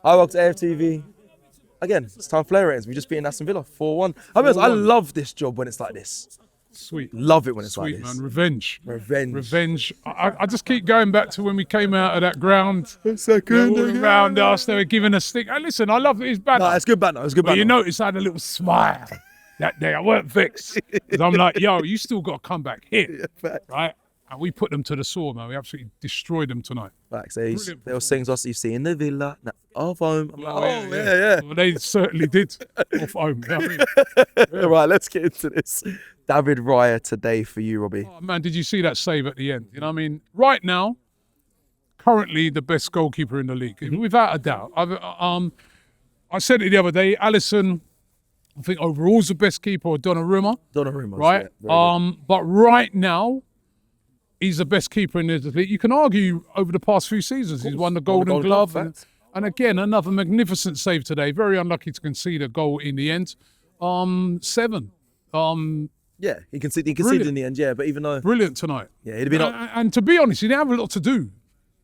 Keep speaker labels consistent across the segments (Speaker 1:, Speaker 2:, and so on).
Speaker 1: I worked at AFTV. Again, it's time flare ratings. We just beaten Aston Villa 4-1. I love this job when it's like this.
Speaker 2: Sweet.
Speaker 1: Love it when it's
Speaker 2: Sweet,
Speaker 1: like this.
Speaker 2: man. Revenge.
Speaker 1: Revenge.
Speaker 2: I just keep going back to when we came out of that ground.
Speaker 1: Second
Speaker 2: All around us, they were giving us stick. And listen, I love his banner.
Speaker 1: No, it's good banner. It's good
Speaker 2: But
Speaker 1: banner.
Speaker 2: you notice I had a little smile that day. I weren't vexed. Because I'm like, yo, you still got to come back here. Right? And we put them to the sword, man. We absolutely destroyed them tonight.
Speaker 1: Like, they were saying to us, you see in the Villa, off home. I'm like, yeah.
Speaker 2: Well, they certainly did off home. You know what I mean?
Speaker 1: Right, let's get into this. David Raya today for you, Robbie.
Speaker 2: Oh, man, did you see that save at the end? You know what I mean? Right now, currently the best goalkeeper in the league, without a doubt. I said it the other day, Alisson, I think overall's the best keeper, or Donnarumma. Right?
Speaker 1: Yeah,
Speaker 2: but right now, he's the best keeper in the league. You can argue over the past few seasons, he's won the Golden Glove. And again, another magnificent save today. Very unlucky to concede a goal in the end. 7.
Speaker 1: Yeah, he conceded in the end, yeah, but even though...
Speaker 2: Brilliant tonight.
Speaker 1: Yeah, he'd have been...
Speaker 2: And to be honest, he didn't have a lot to do.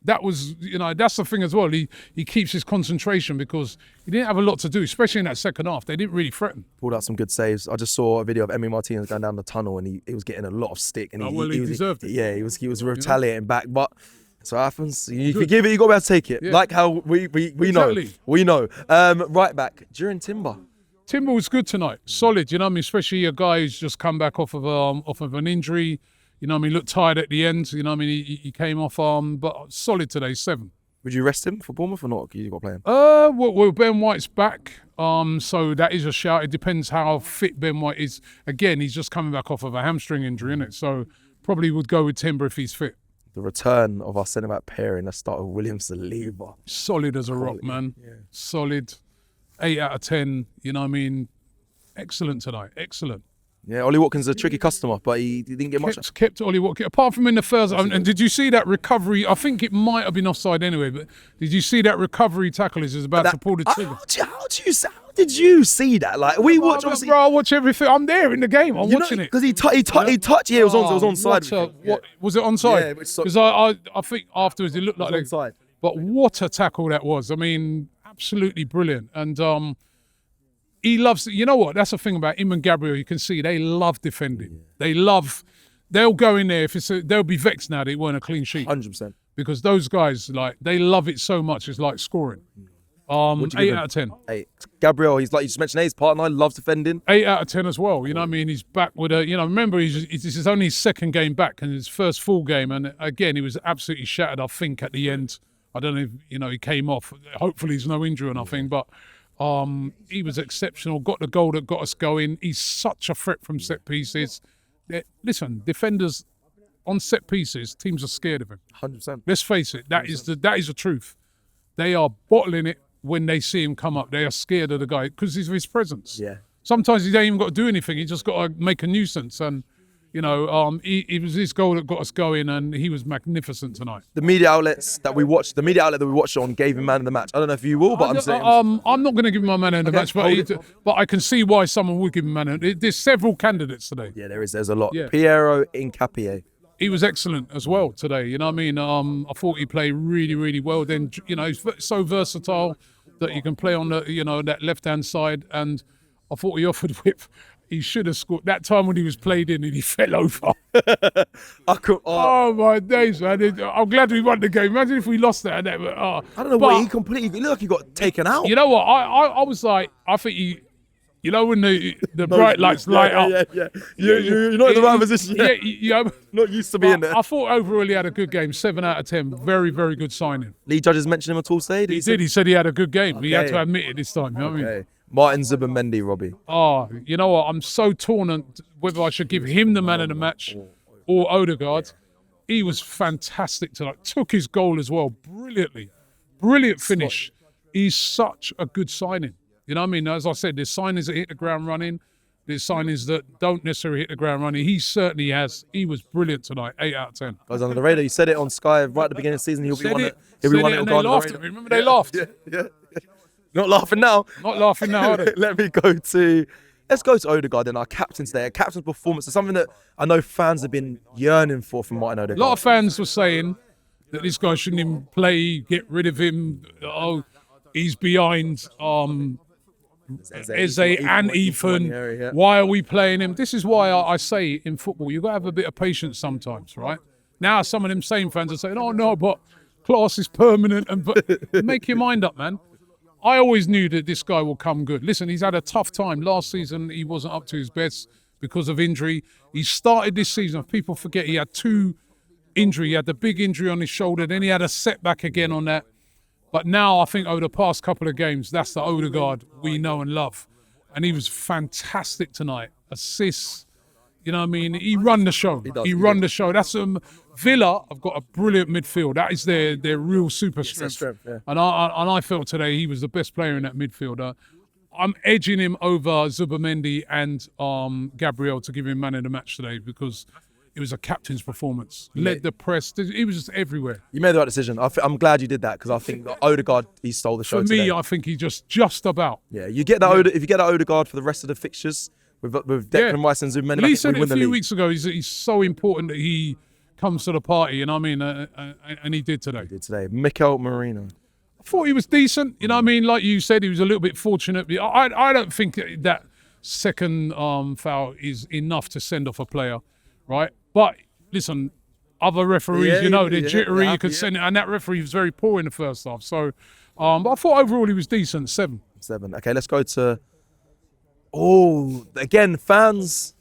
Speaker 2: That was, that's the thing as well. He keeps his concentration because he didn't have a lot to do, especially in that second half. They didn't really threaten.
Speaker 1: Pulled out some good saves. I just saw a video of Emi Martinez going down the tunnel and he was getting a lot of stick. And
Speaker 2: he deserved it.
Speaker 1: Yeah, he was retaliating back, but... So it happens. If you give it, you got to be able to take it. Yeah. Like how we know. We know. Right back, during Timber.
Speaker 2: Timber was good tonight. Solid, you know what I mean? Especially a guy who's just come back off of an injury. You know what I mean? Looked tired at the end. You know what I mean? He came off, but solid today, 7.
Speaker 1: Would you rest him for Bournemouth or not? You got to play him?
Speaker 2: Well, Ben White's back. So that is a shout. It depends how fit Ben White is. Again, he's just coming back off of a hamstring injury, innit? So probably would go with Timber if he's fit.
Speaker 1: The return of our centre-back pairing, let's start with William Saliba.
Speaker 2: Solid as a rock, man. Yeah. Solid. 8 out of 10. You know what I mean? Excellent tonight. Excellent.
Speaker 1: Yeah, Ollie Watkins is a tricky customer, but he didn't get much.
Speaker 2: Kept Ollie Watkins. Apart from in the first, and did you see that recovery? I think it might have been offside anyway, but did you see that recovery tackle as he was about to pull the trigger?
Speaker 1: How did you see that? Like, we watch, obviously.
Speaker 2: Bro, I watch everything. I'm there in the game. I'm watching it.
Speaker 1: Because he touched. Yeah, it was onside.
Speaker 2: What was it onside?
Speaker 1: Yeah,
Speaker 2: because I think afterwards it looked like
Speaker 1: onside.
Speaker 2: But what a tackle that was. I mean, absolutely brilliant. And he loves, you know what? That's the thing about him and Gabriel. You can see they love defending. Yeah. They'll go in there. They'll be vexed now that it weren't a clean sheet.
Speaker 1: 100%.
Speaker 2: Because those guys, they love it so much. It's like scoring. 8 out of 10.
Speaker 1: 8. Gabriel, he's like you just mentioned, his partner, loves defending.
Speaker 2: 8 out of 10 as well. You know what I mean? He's back with remember, this is only his second game back and his first full game. And again, he was absolutely shattered, I think, at the end. I don't know if, he came off. Hopefully there's no injury or nothing, but he was exceptional. Got the goal that got us going. He's such a threat from set pieces. Listen, defenders on set pieces, teams are scared of him.
Speaker 1: 100%.
Speaker 2: Let's face it, that is the truth. They are bottling it when they see him come up. They are scared of the guy because of his presence.
Speaker 1: Yeah.
Speaker 2: Sometimes he don't even got to do anything. He just got to make a nuisance. And, it was his goal that got us going, and he was magnificent tonight.
Speaker 1: The media outlet that we watched on gave him man of the match. I don't know if you will, but I'm saying...
Speaker 2: I'm not going to give him my man of the match, but I can see why someone would give him man of the match. There's several candidates today.
Speaker 1: Yeah, there's a lot.
Speaker 2: Yeah.
Speaker 1: Piero Incapie.
Speaker 2: He was excellent as well today. You know what I mean? I thought he played really, really well. Then, he's so versatile that you can play on that left-hand side. And I thought he offered whip. He should have scored. That time when he was played in and he fell over. Oh, my days, man. I'm glad we won the game. Imagine if we lost that. I
Speaker 1: don't know why he completely... Look, he got taken out.
Speaker 2: You know what? I was like, I think he... You know when the bright lights light up?
Speaker 1: Yeah. You're not in the right position.
Speaker 2: Yeah.
Speaker 1: Not used to being there.
Speaker 2: I thought overall he had a good game. 7 out of 10. Very, very good signing.
Speaker 1: League judges mentioned him at all today?
Speaker 2: He did. He said he had a good game. Okay. He had to admit it this time. You know what I mean?
Speaker 1: Martin Zubimendi, Robbie.
Speaker 2: Oh, you know what? I'm so torn on whether I should give him the man of the match or Odegaard. He was fantastic tonight. Took his goal as well brilliantly. Brilliant finish. He's such a good signing. You know what I mean? As I said, there's signings that hit the ground running. There's signings that don't necessarily hit the ground running. He certainly has. He was brilliant tonight. 8 out of 10.
Speaker 1: Goes under the radar. You said it on Sky right at the beginning of the season. He'll be one
Speaker 2: and they laughed at me. Remember they laughed?
Speaker 1: Yeah. Not laughing now.
Speaker 2: Not laughing now, are they?
Speaker 1: Let's go to Odegaard then, our captain today. Our captain's performance is something that I know fans have been yearning for from Martin Odegaard.
Speaker 2: A lot of fans were saying that this guy shouldn't even play, get rid of him. He's behind Eze and Ethan.
Speaker 1: Yeah.
Speaker 2: Why are we playing him? This is why I say in football, you've got to have a bit of patience sometimes, right? Now some of them same fans are saying, oh no, but class is permanent. But make your mind up, man. I always knew that this guy will come good. Listen, he's had a tough time. Last season, he wasn't up to his best because of injury. He started this season, if people forget, he had 2 injuries. He had the big injury on his shoulder, then he had a setback again on that. But now I think over the past couple of games, that's the Odegaard we know and love. And he was fantastic tonight. Assists, you know what I mean? He run the show. He run the show. That's Villa have got a brilliant midfield. That is their real super strength.
Speaker 1: Yeah.
Speaker 2: And I felt today he was the best player in that midfield. I'm edging him over Zubimendi and Gabriel to give him man of the match today because it was a captain's performance. Led the press. He was just everywhere.
Speaker 1: You made the right decision. I'm glad you did that because I think that Odegaard, he stole the show
Speaker 2: For me,
Speaker 1: today.
Speaker 2: I think he just about.
Speaker 1: Yeah, you get that. If you get that Odegaard for the rest of the fixtures with Declan Rice and Zubimendi,
Speaker 2: Lee said
Speaker 1: we
Speaker 2: it
Speaker 1: win
Speaker 2: a
Speaker 1: the
Speaker 2: few
Speaker 1: league.
Speaker 2: weeks ago. He's so important that he comes to the party, and I mean, and he did today.
Speaker 1: Mikel Merino.
Speaker 2: I thought he was decent. You know what I mean? Like you said, he was a little bit fortunate. I don't think that second foul is enough to send off a player, right? But listen, other referees, they're jittery. You could send it, and that referee was very poor in the first half. So, but I thought overall he was decent. 7.
Speaker 1: Okay, let's go to. Oh, again, fans.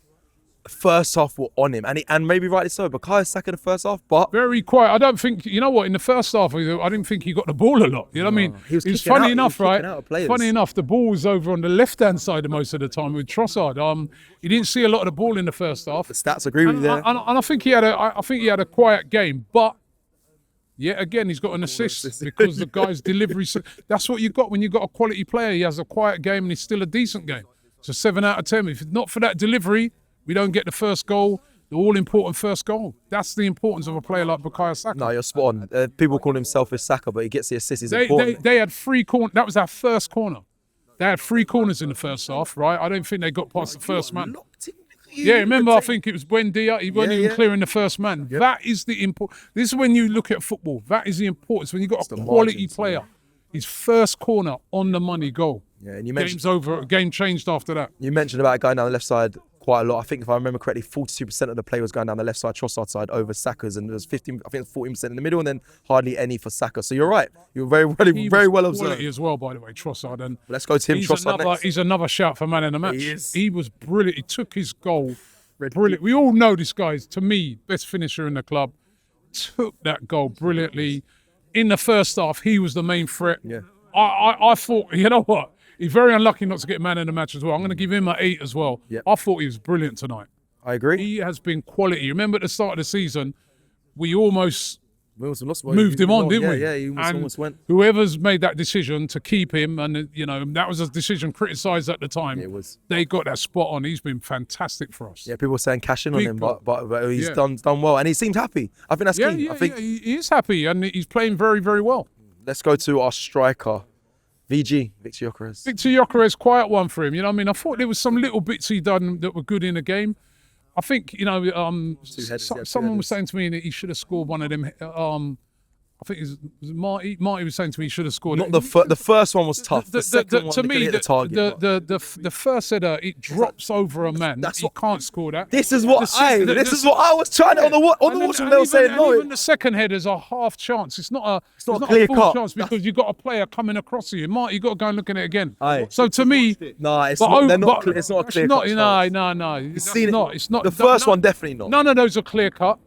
Speaker 1: First half were on him, and maybe rightly so. Bukayo Saka the first half, but
Speaker 2: very quiet. I don't think in the first half I didn't think he got the ball a lot. You know what I mean?
Speaker 1: He was
Speaker 2: funny enough,
Speaker 1: right?
Speaker 2: Funny enough, the ball was over on the left-hand side most of the time with Trossard. He didn't see a lot of the ball in the first half.
Speaker 1: The stats agree with you there.
Speaker 2: And I think he had a quiet game, but yeah, again he's got an assist because the guy's delivery. That's what you got when you got a quality player. He has a quiet game and he's still a decent game. It's a 7 out of 10. If not for that delivery, we don't get the first goal, the all-important first goal. That's the importance of a player like Bukayo Saka.
Speaker 1: No, you're spot on. People call him selfish Saka, but he gets the assist. He's important.
Speaker 2: They had 3 corners. That was our first corner. They had 3 corners in the first half, right? I don't think they got past the first man. Yeah, remember, I think it was Buendia. He wasn't even clearing the first man. Yep. That is the important. This is when you look at football. That is the importance. When you got a quality player, his first corner on the money goal.
Speaker 1: Yeah, and you
Speaker 2: Game's over. Game changed after that.
Speaker 1: You mentioned about going down the left side quite a lot. I think if I remember correctly, 42% of the play was going down the left side, Trossard side over Saka's, and there was 15. I think it was 14% in the middle, and then hardly any for Saka. So you're right. You're very well observed.
Speaker 2: As well, by the way, Trossard. And
Speaker 1: let's go to him. Trossard next.
Speaker 2: He's another shout for man in the match.
Speaker 1: He is.
Speaker 2: He was brilliant. He took his goal. Brilliant. We all know this guy's, to me, best finisher in the club. Took that goal brilliantly. In the first half, he was the main threat.
Speaker 1: Yeah.
Speaker 2: I thought, you know what? He's very unlucky not to get man in the match as well. I'm going to give him an 8 as well.
Speaker 1: Yep.
Speaker 2: I thought he was brilliant tonight.
Speaker 1: I agree.
Speaker 2: He has been quality. Remember at the start of the season, we almost
Speaker 1: moved
Speaker 2: him on, didn't we?
Speaker 1: Yeah, he almost went.
Speaker 2: Whoever's made that decision to keep him, and that was a decision criticised at the time.
Speaker 1: It was.
Speaker 2: They got that spot on. He's been fantastic for us.
Speaker 1: Yeah, people were saying cash in on him, but he's
Speaker 2: Yeah.
Speaker 1: done well, and he seemed happy. I think that's key. I think
Speaker 2: he is happy, and he's playing very, very well.
Speaker 1: Let's go to our striker, VG, Victor Gyökeres.
Speaker 2: Victor Gyökeres, quiet one for him. You know what I mean? I thought there was some little bits he done that were good in the game. I think, someone was saying to me that he should have scored one of them. I think it was Marty. Marty was saying to me he should have scored.
Speaker 1: Not the first one was tough. The second one,
Speaker 2: to me,
Speaker 1: hit the target.
Speaker 2: The first header, it drops over a man. You can't score that.
Speaker 1: This is what I was trying to on the watch, and they were saying no.
Speaker 2: Even the second header's a half chance. It's not a
Speaker 1: clear
Speaker 2: full
Speaker 1: cut
Speaker 2: chance because you've got a player coming across you. Marty, you got to go and look at it again.
Speaker 1: Aye.
Speaker 2: So to me,
Speaker 1: it's not a clear cut.
Speaker 2: No. It's not.
Speaker 1: The first one definitely not.
Speaker 2: None of those are clear cut.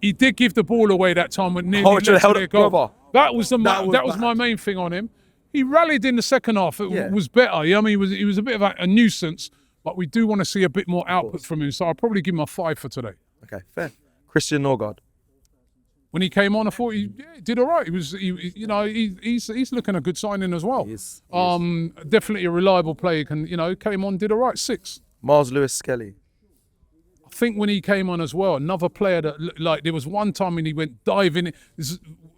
Speaker 2: He did give the ball away that time when nearly held it goal. That was my main thing on him. He rallied in the second half. It was better. You know what I mean? He was a bit of a nuisance, but we do want to see a bit more output from him. So I'll probably give him a 5 for today.
Speaker 1: Okay, fair. Christian Norgard.
Speaker 2: When he came on, I thought he did all right. He's looking a good signing as well.
Speaker 1: He is.
Speaker 2: Definitely a reliable player. Came on, did all right. 6.
Speaker 1: Miles Lewis Skelly.
Speaker 2: I think when he came on as well, another player that there was one time when he went diving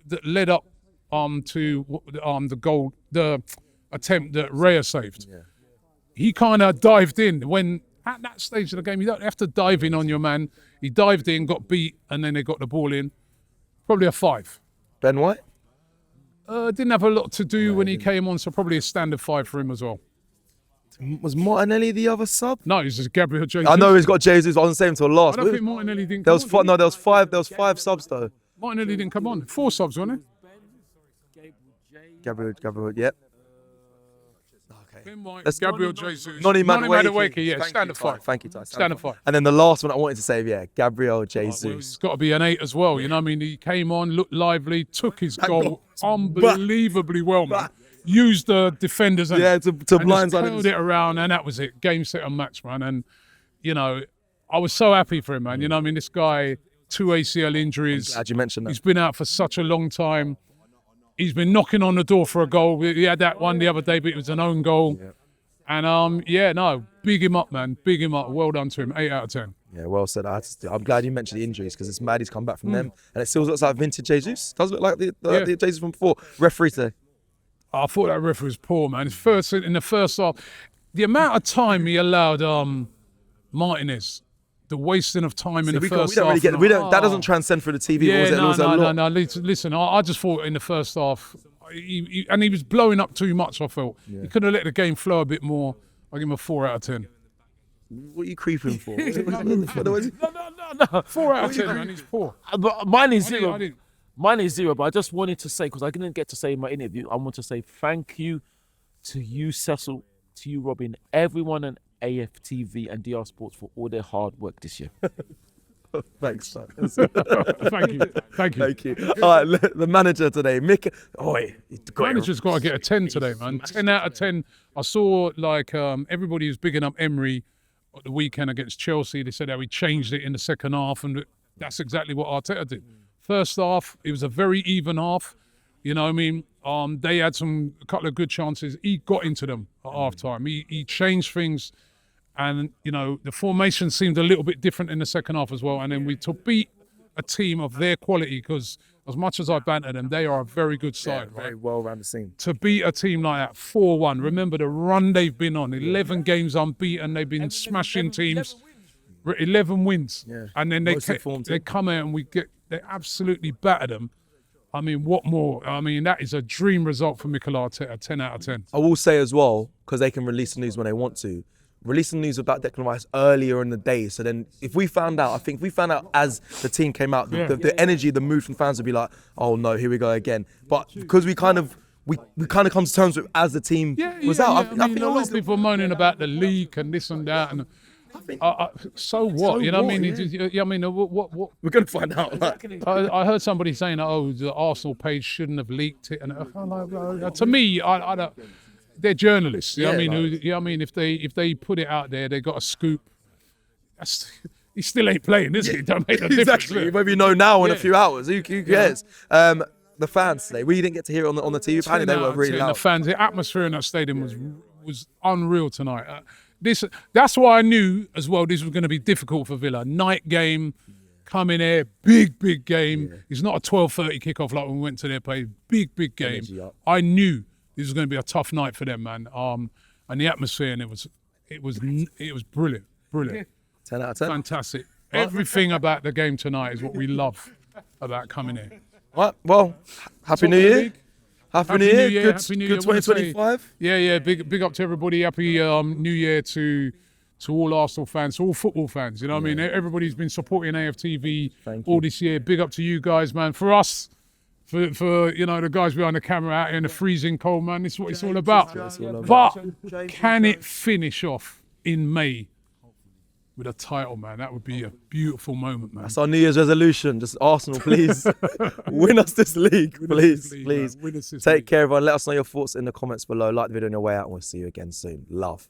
Speaker 2: that led up to the goal, the attempt that Raya saved.
Speaker 1: Yeah.
Speaker 2: He kind of dived in when at that stage of the game you don't have to dive in on your man. He dived in, got beat, and then they got the ball in. Probably a 5.
Speaker 1: Ben White.
Speaker 2: Didn't have a lot to do when he came on, so probably a standard 5 for him as well.
Speaker 1: Was Martinelli the other sub?
Speaker 2: No, it's just Gabriel Jesus.
Speaker 1: I know he's got Jesus. I wasn't saying until last.
Speaker 2: I don't think Martinelli didn't
Speaker 1: There
Speaker 2: come
Speaker 1: was
Speaker 2: on.
Speaker 1: five. No, there was five. There was 5 subs though.
Speaker 2: Martinelli didn't come on. 4 subs, wasn't
Speaker 1: Gabriel. Yep. Okay.
Speaker 2: it? Gabriel Jesus.
Speaker 1: Noni
Speaker 2: Madueke, yeah,
Speaker 1: Thank
Speaker 2: standard
Speaker 1: you, Ty.
Speaker 2: 5.
Speaker 1: Thank you, Ty.
Speaker 2: Standard 5.
Speaker 1: And then the last one I wanted to say, Gabriel
Speaker 2: Well,
Speaker 1: Jesus.
Speaker 2: it's got to be an 8 as well. You know what I mean? He came on, looked lively, took his goal unbelievably well, man. Used the defenders and,
Speaker 1: to
Speaker 2: and just
Speaker 1: blindside
Speaker 2: curled it around, and that was it. Game, set, and match, man. And, you know, I was so happy for him, man. You know what I mean? This guy, 2 ACL injuries.
Speaker 1: Glad you mentioned that.
Speaker 2: He's been out for such a long time. He's been knocking on the door for a goal. He had that one the other day, but it was an own goal.
Speaker 1: Yeah.
Speaker 2: And, big him up, man. Big him up. Well done to him. 8 out of 10.
Speaker 1: Yeah, well said. I'm glad you mentioned the injuries because it's mad he's come back from them, and it still looks like vintage Jesus. Does look like the Jesus from before. Referee today.
Speaker 2: I thought that referee was poor, man. In the first half, the amount of time he allowed Martinez, the wasting of time in the first half.
Speaker 1: That doesn't transcend through the TV.
Speaker 2: Yeah, no. Listen, I just thought in the first half, he was blowing up too much. I felt he could have let the game flow a bit more. I give him a 4 out of 10.
Speaker 1: What are you creeping for?
Speaker 2: No. 4 out of 10, man. He's poor.
Speaker 3: But mine is 0.
Speaker 2: I didn't.
Speaker 3: Mine is 0, but I just wanted to say, because I didn't get to say in my interview, I want to say thank you to you, Cecil, to you, Robin, everyone in AFTV and DR Sports for all their hard work this year.
Speaker 1: Thanks, son.
Speaker 2: Thank you.
Speaker 1: Thank you. All right, the manager today, Mick.
Speaker 2: Manager's got to get a 10 today, man. 10 out of 10. I saw everybody was bigging up Emery at the weekend against Chelsea. They said how he changed it in the second half, and that's exactly what Arteta did. First half, it was a very even half. You know what I mean? They had a couple of good chances. He got into them at half time. He changed things, and you know the formation seemed a little bit different in the second half as well. And then to beat a team of their quality, because as much as I banter them, they are a very good side, right?
Speaker 1: Very well around the scene.
Speaker 2: To beat a team like that, 4-1. Remember the run they've been on. 11 games unbeaten. They've been smashing teams. 11 wins.
Speaker 1: Yeah.
Speaker 2: And then they come out and they absolutely batter them. I mean, what more? I mean, that is a dream result for Mikel Arteta, 10 out of 10.
Speaker 1: I will say as well, because they can release the news when they want to, release the news about Declan Rice earlier in the day. So then if we found out as the team came out, the energy, the mood from fans would be like, oh no, here we go again. But because we kind of come to terms with as the team was out.
Speaker 2: I think a lot of people are moaning about the leak and this and that. And so what? You know what I mean? What?
Speaker 1: We're going to find out.
Speaker 2: I heard somebody saying, "Oh, the Arsenal page shouldn't have leaked it." And to me, I don't. They're journalists. You know what I mean? If they put it out there, they got a scoop. He still ain't playing, is he? Don't make a difference.
Speaker 1: Exactly. Maybe know now in a few hours. Who cares? The fans today, we didn't get to hear it on the TV. Apparently, they were really loud.
Speaker 2: The fans, the atmosphere in that stadium was unreal tonight. That's why I knew as well this was going to be difficult for Villa. Night game, come in here, big game. Yeah. It's not a 12:30 kickoff like when we went to their place. Big game. I knew this was going to be a tough night for them, man. And the atmosphere, and it was brilliant.
Speaker 1: 10 out of 10.
Speaker 2: Fantastic. Everything about the game tonight is what we love about coming here.
Speaker 1: Right, well, Happy New Year. Happy New Year. Good
Speaker 2: Happy New Year.
Speaker 1: 2025.
Speaker 2: Yeah. Big up to everybody. Happy New Year to all Arsenal fans, to all football fans. You know what I mean? Everybody's been supporting AFTV all this year. Big up to you guys, man. For us, for the guys behind the camera out here in the freezing cold, man, this is what it's all about. But can it finish off in May with a title, man? That would be a beautiful moment, man.
Speaker 1: That's our New Year's resolution. Just Arsenal, please win us this league, please. Take care, everyone. Let us know your thoughts in the comments below. Like the video on your way out, and we'll see you again soon. Love.